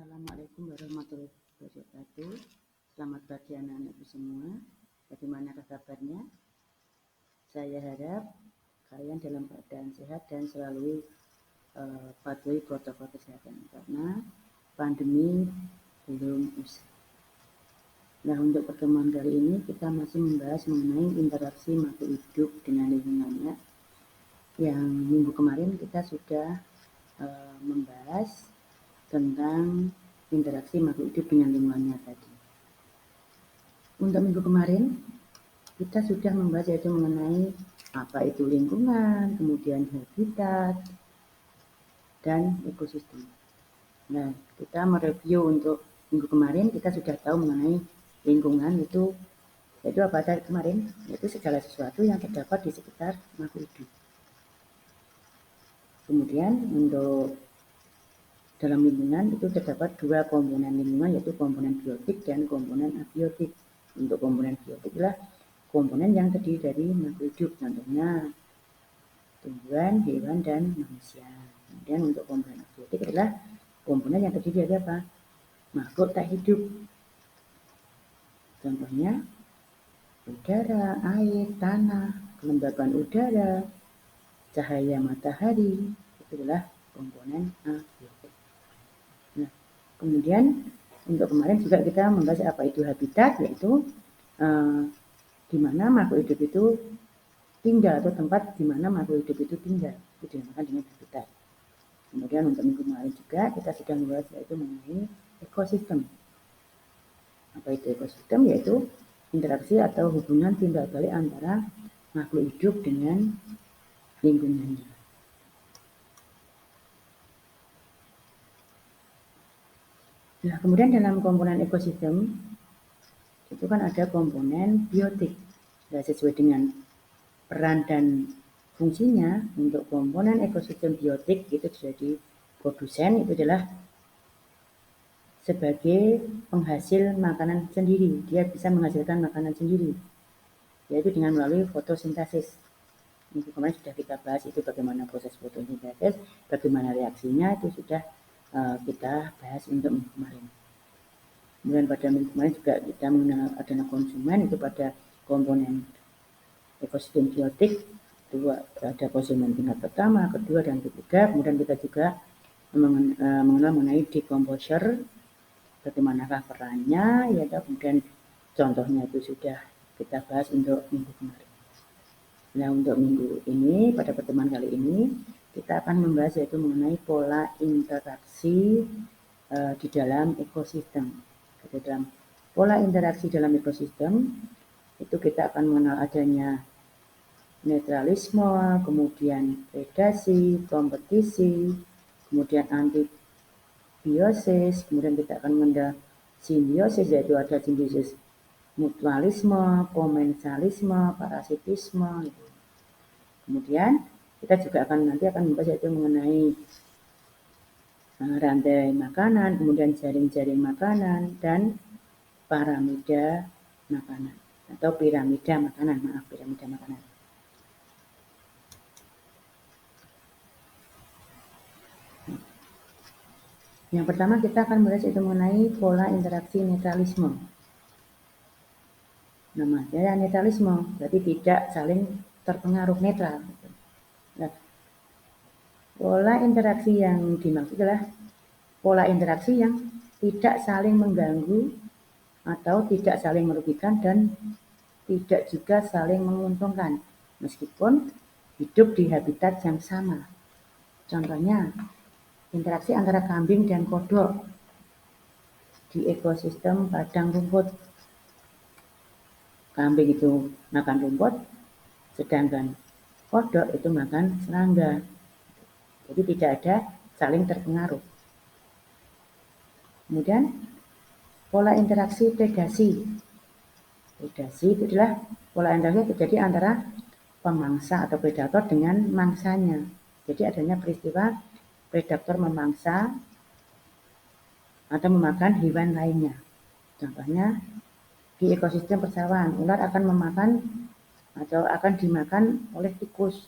Assalamualaikum warahmatullahi wabarakatuh. Selamat pagi anak-anakku semua. Bagaimana kabarnya? Saya harap kalian dalam keadaan sehat dan selalu patuhi protokol kesehatan karena pandemi belum usai. Nah, untuk pertemuan kali ini kita masih membahas mengenai interaksi makhluk hidup dengan lingkungannya. Yang minggu kemarin kita sudah membahas tentang interaksi makhluk hidup dengan lingkungannya tadi. Untuk minggu kemarin kita sudah membahas yaitu mengenai apa itu lingkungan, kemudian habitat, dan ekosistem. Nah, kita mereview untuk minggu kemarin kita sudah tahu mengenai lingkungan itu yaitu apa tadi kemarin, yaitu segala sesuatu yang terdapat di sekitar makhluk hidup. Kemudian untuk dalam lingkungan itu terdapat dua komponen lingkungan yaitu komponen biotik dan komponen abiotik. Untuk komponen biotik adalah komponen yang terdiri dari makhluk hidup, contohnya tumbuhan, hewan, dan manusia. Kemudian untuk komponen abiotik adalah komponen yang terdiri dari apa? Makhluk tak hidup. Contohnya udara, air, tanah, kelembaban udara, cahaya matahari, itu adalah komponen abiotik. Nah, kemudian untuk kemarin juga kita membahas apa itu habitat, yaitu di mana makhluk hidup itu tinggal atau tempat di mana makhluk hidup itu tinggal, itu dinamakan dengan habitat. Kemudian untuk minggu kemarin juga kita sudah membahas yaitu mengenai ekosistem. Apa itu ekosistem? Yaitu interaksi atau hubungan timbal balik antara makhluk hidup dengan lingkungannya. Nah, kemudian dalam komponen ekosistem itu kan ada komponen biotik. Nah, sesuai dengan peran dan fungsinya untuk komponen ekosistem biotik itu jadi produsen itu adalah sebagai penghasil makanan sendiri. Dia bisa menghasilkan makanan sendiri, yaitu dengan melalui fotosintesis. Minggu kemarin sudah kita bahas itu bagaimana proses fotosintesis, bagaimana reaksinya itu sudah kita bahas untuk minggu kemarin. Kemudian pada minggu kemarin juga kita mengenal adanya konsumen itu pada komponen ekosistem biotik. Itu ada konsumen tingkat pertama, kedua, dan ketiga. Kemudian kita juga mengenal mengenai decomposer, bagaimanakah perannya, ya, kemudian contohnya itu sudah kita bahas untuk minggu kemarin. Nah, untuk minggu ini, pada pertemuan kali ini, kita akan membahas yaitu mengenai pola interaksi di dalam ekosistem. Di dalam pola interaksi dalam ekosistem, itu kita akan mengenal adanya netralisme, kemudian predasi, kompetisi, kemudian antibiosis, kemudian kita akan mengenal simbiosis, yaitu ada simbiosis mutualisme, komensalisme, parasitisme. Gitu. Kemudian kita juga nanti akan membahas yaitu mengenai rantai makanan, kemudian jaring-jaring makanan, dan piramida makanan atau piramida makanan, piramida makanan. Yang pertama kita akan membahas itu mengenai pola interaksi netralisme. Namanya netralisme, berarti tidak saling terpengaruh, netral. Nah, pola interaksi yang dimaksud adalah pola interaksi yang tidak saling mengganggu atau tidak saling merugikan dan tidak juga saling menguntungkan meskipun hidup di habitat yang sama. Contohnya interaksi antara kambing dan kodok di ekosistem padang rumput. Kambing itu makan rumput, sedangkan kodok itu makan serangga. Jadi tidak ada saling terpengaruh. Kemudian pola interaksi predasi. Predasi itu adalah pola interaksi terjadi antara pemangsa atau predator dengan mangsanya. Jadi adanya peristiwa predator memangsa atau memakan hewan lainnya. Contohnya di ekosistem persawahan, ular akan memakan atau akan dimakan oleh tikus.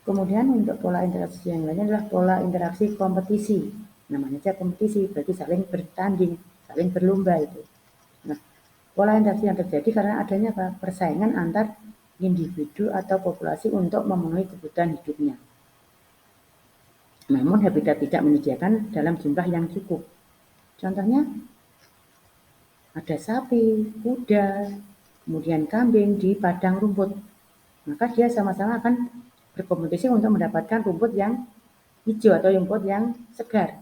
Kemudian untuk pola interaksi yang lainnya adalah pola interaksi kompetisi. Namanya saja kompetisi, berarti saling bertanding, saling berlomba itu. Nah, pola interaksi yang terjadi karena adanya apa? Persaingan antar individu atau populasi untuk memenuhi kebutuhan hidupnya. Namun habitat tidak menyediakan dalam jumlah yang cukup. Contohnya ada sapi, kuda, kemudian kambing di padang rumput. Maka dia sama-sama akan berkompetisi untuk mendapatkan rumput yang hijau atau rumput yang segar.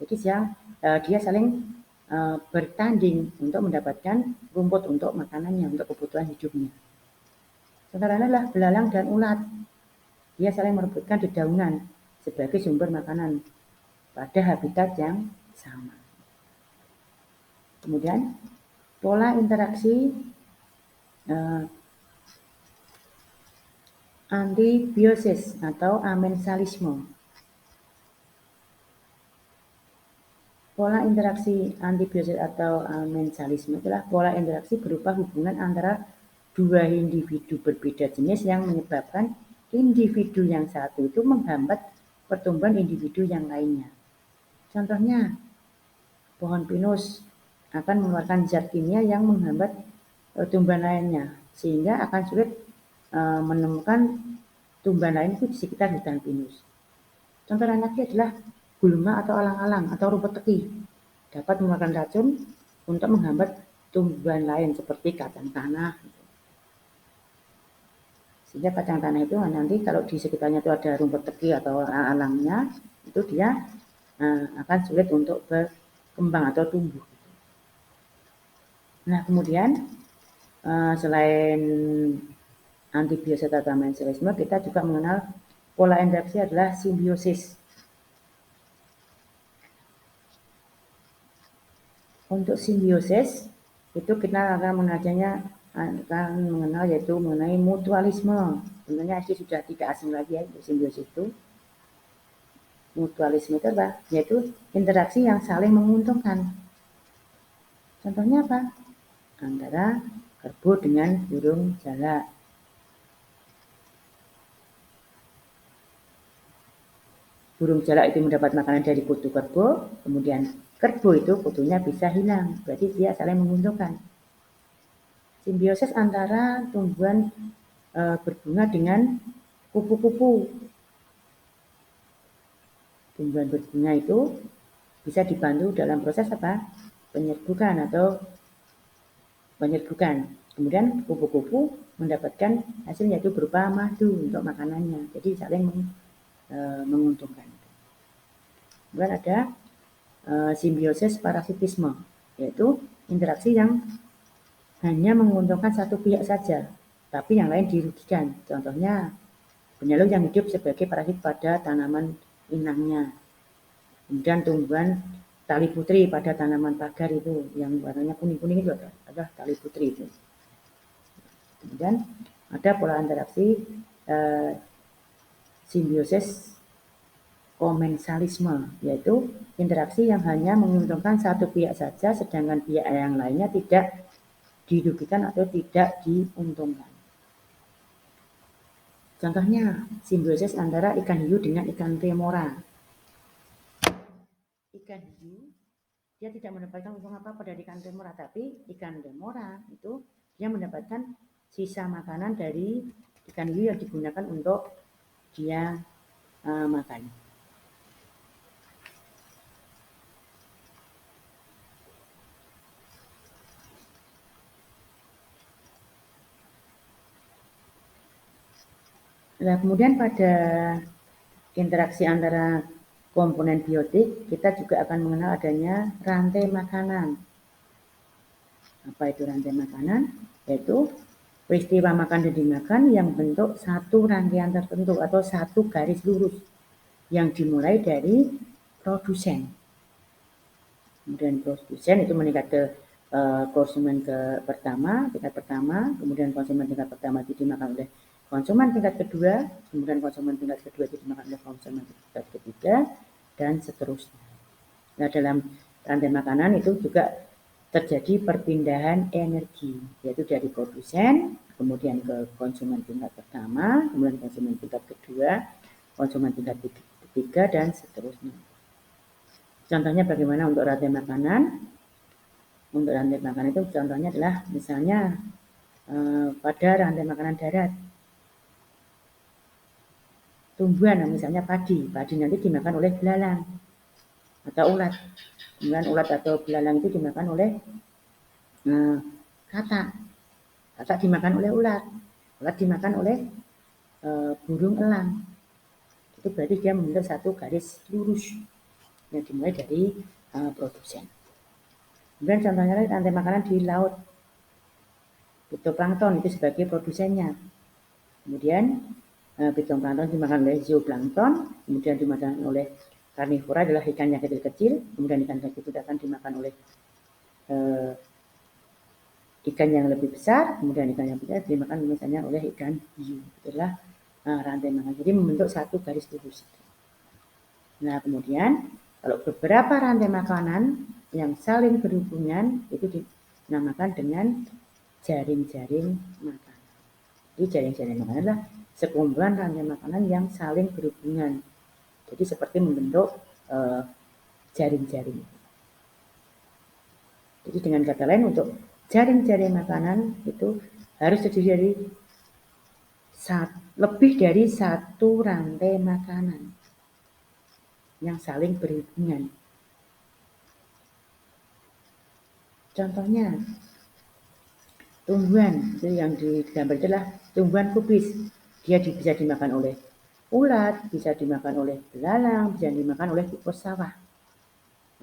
Jadi dia saling bertanding untuk mendapatkan rumput untuk makanannya, untuk kebutuhan hidupnya. Contoh lain adalah belalang dan ulat. Dia saling merebutkan dedaunan sebagai sumber makanan pada habitat yang sama. Kemudian pola interaksi antibiosis atau amensalisme. Pola interaksi antibiosis atau amensalisme adalah pola interaksi berupa hubungan antara dua individu berbeda jenis yang menyebabkan individu yang satu itu menghambat pertumbuhan individu yang lainnya. Contohnya, pohon pinus akan mengeluarkan zat kimia yang menghambat tumbuhan lainnya, sehingga akan sulit menemukan tumbuhan lain itu di sekitar hutan pinus. Contoh lain lagi adalah gulma atau alang-alang atau rumput teki dapat mengeluarkan racun untuk menghambat tumbuhan lain seperti kacang tanah. Sehingga kacang tanah itu nanti kalau di sekitarnya itu ada rumput teki atau alangnya, itu dia akan sulit untuk berkembang atau tumbuh. Nah, kemudian selain antibiosis atau amensalisme, kita juga mengenal pola interaksi adalah simbiosis. Untuk simbiosis itu kita akan mengenal yaitu mengenai mutualisme. Tentunya itu sudah tidak asing lagi ya, simbiosis itu. Mutualisme itu apa? Yaitu interaksi yang saling menguntungkan. Contohnya apa? Antara kerbau dengan burung jalak. Burung jalak itu mendapat makanan dari kutu kerbau, kemudian kerbau itu kutunya bisa hilang, berarti dia saling menguntungkan. Simbiosis antara tumbuhan berbunga dengan kupu-kupu. Tumbuhan berbunga itu bisa dibantu dalam proses apa? Penyerbukan atau penyerbukan. Kemudian kupu-kupu mendapatkan hasil yaitu berupa madu untuk makanannya. Jadi saling menguntungkan. Kemudian ada simbiosis parasitisme, yaitu interaksi yang hanya menguntungkan satu pihak saja, tapi yang lain dirugikan. Contohnya, benyalur yang hidup sebagai parasit pada tanaman inangnya. Kemudian tumbuhan tali putri pada tanaman pagar itu, yang warnanya kuning-kuning itu adalah tali putri itu. Kemudian ada pola interaksi simbiosis komensalisme, yaitu interaksi yang hanya menguntungkan satu pihak saja, sedangkan pihak yang lainnya tidak dirugikan atau tidak diuntungkan. Contohnya, simbiosis antara ikan hiu dengan ikan remora. Ikan hiu, dia tidak mendapatkan untung apa-apa dari ikan remora, tapi ikan remora itu dia mendapatkan sisa makanan dari ikan hiu yang digunakan untuk dia makan. Nah, kemudian pada interaksi antara komponen biotik, kita juga akan mengenal adanya rantai makanan. Apa itu rantai makanan? Yaitu peristiwa makan dan dimakan yang bentuk satu rangkaian tertentu atau satu garis lurus yang dimulai dari produsen. Kemudian produsen itu meningkat ke konsumen tingkat pertama, kemudian konsumen tingkat pertama itu dimakan oleh konsumen tingkat kedua, kemudian konsumen tingkat kedua itu dimakan oleh konsumen tingkat ketiga, dan seterusnya. Nah, dalam rantai makanan itu juga terjadi perpindahan energi, yaitu dari produsen kemudian ke konsumen tingkat pertama, kemudian konsumen tingkat kedua, konsumen tingkat ketiga, dan seterusnya. Contohnya bagaimana untuk rantai makanan? Untuk rantai makanan itu contohnya adalah misalnya pada rantai makanan darat. Tumbuhan misalnya padi nanti dimakan oleh belalang atau ulat. Kemudian ulat atau belalang itu dimakan oleh katak dimakan oleh ulat dimakan oleh burung elang. Itu berarti dia membentuk satu garis lurus yang dimulai dari produsen. Kemudian contohnya rantai makanan di laut. Fitoplankton itu sebagai produsennya. Kemudian fitoplankton dimakan oleh zooplankton, kemudian dimakan oleh karnivora adalah ikan yang kecil-kecil, kemudian ikan kecil itu akan dimakan oleh ikan yang lebih besar, kemudian ikan yang besar dimakan misalnya oleh ikan hiu. Itulah rantai makanan. Jadi membentuk satu garis lurus. Nah, kemudian kalau beberapa rantai makanan yang saling berhubungan itu dinamakan dengan jaring-jaring makanan. Jadi jaring-jaring makanan adalah sekumpulan rantai makanan yang saling berhubungan. Jadi seperti membentuk jaring-jaring. Jadi dengan kata lain untuk jaring-jaring makanan itu harus terdiri dari lebih dari satu rantai makanan yang saling berhubungan. Contohnya tumbuhan itu yang digambar adalah tumbuhan kubis. Dia bisa dimakan oleh ulat, bisa dimakan oleh belalang, bisa dimakan oleh tikus sawah.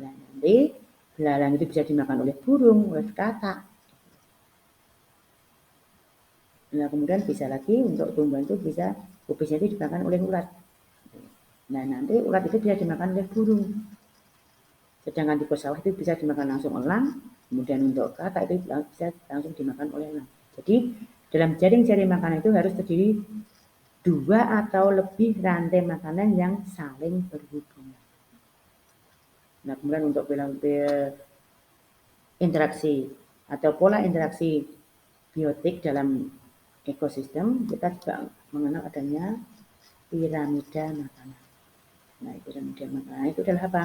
Nah, nanti belalang itu bisa dimakan oleh burung, oleh katak. Nah, kemudian bisa lagi untuk tumbuhan itu bisa kubisnya itu dimakan oleh ulat. Nah, nanti ulat itu bisa dimakan oleh burung. Sedangkan tikus sawah itu bisa dimakan langsung elang, kemudian untuk katak itu bisa langsung dimakan oleh elang. Jadi dalam jaring-jaring makanan itu harus terdiri 2 atau lebih rantai makanan yang saling berhubungan. Nah, kemudian untuk interaksi atau pola interaksi biotik dalam ekosistem, kita juga mengenal adanya piramida makanan. Nah, piramida makanan itu adalah apa?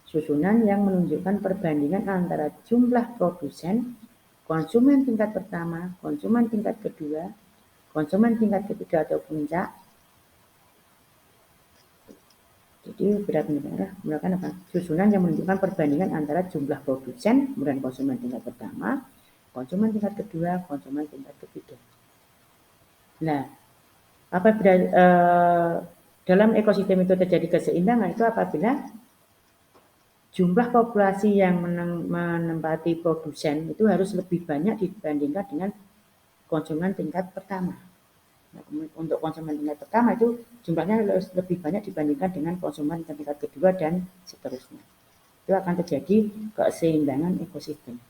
Susunan yang menunjukkan perbandingan antara jumlah produsen, konsumen tingkat pertama, konsumen tingkat kedua, konsumen tingkat ketiga atau puncak. Jadi berat-berat melakukan apa? Susunan yang menunjukkan perbandingan antara jumlah produsen, kemudian konsumen tingkat pertama, konsumen tingkat kedua, konsumen tingkat ketiga. Nah, apabila dalam ekosistem itu terjadi keseimbangan itu apabila jumlah populasi yang menempati produsen itu harus lebih banyak dibandingkan dengan konsumen tingkat pertama. Nah, untuk konsumen tingkat pertama itu jumlahnya harus lebih banyak dibandingkan dengan konsumen tingkat kedua dan seterusnya. Itu akan terjadi keseimbangan ekosistem.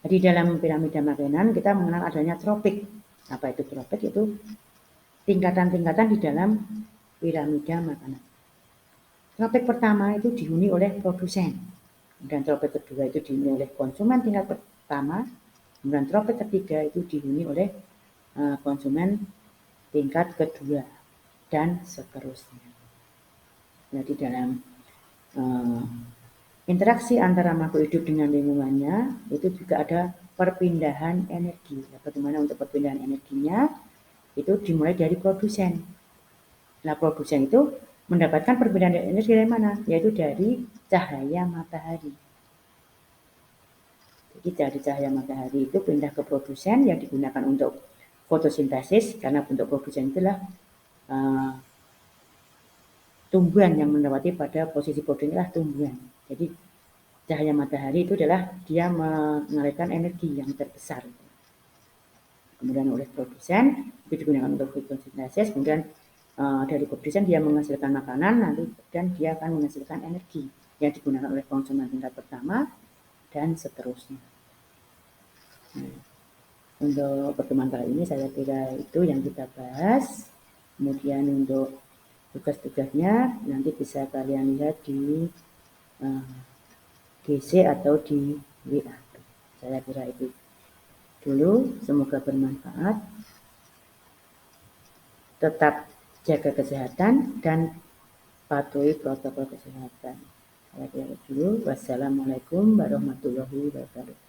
Jadi dalam piramida makanan kita mengenal adanya tropik. Apa itu tropik? Itu tingkatan-tingkatan di dalam piramida makanan. Tropik pertama itu dihuni oleh produsen, dan tropik kedua itu dihuni oleh konsumen tingkat pertama, kemudian tropik ketiga itu dihuni oleh konsumen tingkat kedua, dan seterusnya. Nah, di dalam interaksi antara makhluk hidup dengan lingkungannya itu juga ada perpindahan energi. Nah, bagaimana untuk perpindahan energinya? Itu dimulai dari produsen. Nah, produsen itu mendapatkan perpindahan energi dari mana? Yaitu dari cahaya matahari. Jadi dari cahaya matahari itu pindah ke produsen yang digunakan untuk fotosintesis, karena bentuk produsen itulah tumbuhan yang mendapati pada posisi produsen adalah tumbuhan. Jadi cahaya matahari itu adalah dia mengalirkan energi yang terbesar. Kemudian oleh produsen itu digunakan untuk fotosintesis, kemudian dari produsen dia menghasilkan makanan nanti dan dia akan menghasilkan energi yang digunakan oleh konsumen tingkat pertama dan seterusnya. Nah, untuk pertemuan kali ini saya kira itu yang kita bahas. Kemudian untuk tugas-tugasnya nanti bisa kalian lihat di GC atau di WA. Saya kira itu. dulu. Semoga bermanfaat. Tetap jaga kesehatan dan patuhi protokol kesehatan. Saya dulu. Wassalamualaikum warahmatullahi wabarakatuh.